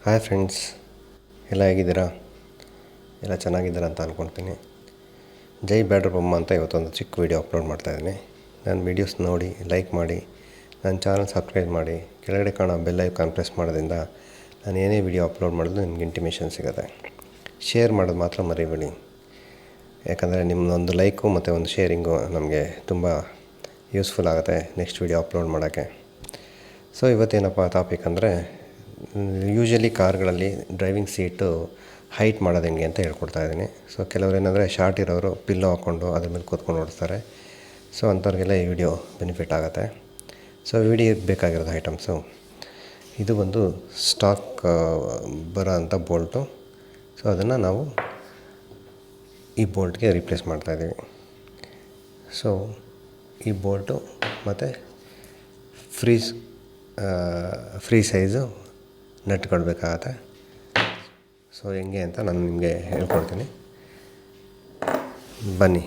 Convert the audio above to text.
Hi friends, ಎಲ್ಲ ಹೇಗಿದ್ದೀರಾ? ಎಲ್ಲ ಚೆನ್ನಾಗಿದ್ದೀರಾ ಅಂತ ಅಂದ್ಕೊಳ್ತೀನಿ. ಜೈ ಬ್ಯಾಡ್ರ ಬೊಮ್ಮ ಅಂತ ಇವತ್ತೊಂದು ಚಿಕ್ಕ ವೀಡಿಯೋ ಅಪ್ಲೋಡ್ ಮಾಡ್ತಾಯಿದ್ದೀನಿ. ನನ್ನ ವೀಡಿಯೋಸ್ ನೋಡಿ ಲೈಕ್ ಮಾಡಿ, ನನ್ನ ಚಾನಲ್ ಸಬ್ಸ್ಕ್ರೈಬ್ ಮಾಡಿ, ಕೆಳಗಡೆ ಕಾಣೋ ಬೆಲ್ ಐಕಾನ್ ಪ್ರೆಸ್ ಮಾಡೋದ್ರಿಂದ ನಾನು ಏನೇ ವೀಡಿಯೋ ಅಪ್ಲೋಡ್ ಮಾಡಿದ್ರು ನಿಮ್ಗೆ ಇಂಟಿಮೇಷನ್ ಸಿಗುತ್ತೆ. ಶೇರ್ ಮಾಡೋದು ಮಾತ್ರ ಮರಿಬೇಡಿ, ಯಾಕಂದರೆ ನಿಮ್ಮದೊಂದು ಲೈಕು ಮತ್ತು ಒಂದು ಶೇರಿಂಗು ನಮಗೆ ತುಂಬ ಯೂಸ್ಫುಲ್ ಆಗುತ್ತೆ ನೆಕ್ಸ್ಟ್ ವೀಡಿಯೋ ಅಪ್ಲೋಡ್ ಮಾಡೋಕ್ಕೆ. ಸೊ ಇವತ್ತೇನಪ್ಪ ಟಾಪಿಕ್ ಅಂದರೆ, ಯೂಶ್ವಲಿ ಕಾರ್ಗಳಲ್ಲಿ ಡ್ರೈವಿಂಗ್ ಸೀಟು ಹೈಟ್ ಮಾಡೋದು ಹೆಂಗೆ ಅಂತ ಹೇಳ್ಕೊಡ್ತಾಯಿದ್ದೀನಿ. ಸೊ ಕೆಲವರು ಏನಂದರೆ ಶಾರ್ಟ್ ಇರೋರು ಪಿಲ್ಲೋ ಹಾಕ್ಕೊಂಡು ಅದ್ರ ಮೇಲೆ ಕೂತ್ಕೊಂಡು ಓಡಿಸ್ತಾರೆ. ಸೊ ಅಂಥವ್ರಿಗೆಲ್ಲ ಈ ವಿಡಿಯೋ ಬೆನಿಫಿಟ್ ಆಗುತ್ತೆ. ಸೊ ವಿಡಿಯೋಗೆ ಬೇಕಾಗಿರೋದು ಐಟಮ್ಸು, ಇದು ಒಂದು ಸ್ಟಾಕ್ ಬರೋ ಅಂಥ ಬೋಲ್ಟು. ಸೊ ಅದನ್ನು ನಾವು ಈ ಬೋಲ್ಟ್ಗೆ ರಿಪ್ಲೇಸ್ ಮಾಡ್ತಾಯಿದ್ದೀವಿ. ಸೊ ಈ ಬೋಲ್ಟು ಮತ್ತು ಫ್ರೀ ಸೈಜು ನಟ್ಗಳು ಬೇಕಾಗತ್ತೆ. ಸೊ ಹೆಂಗೆ ಅಂತ ನಾನು ನಿಮಗೆ ಹೇಳ್ಕೊಡ್ತೀನಿ, ಬನ್ನಿ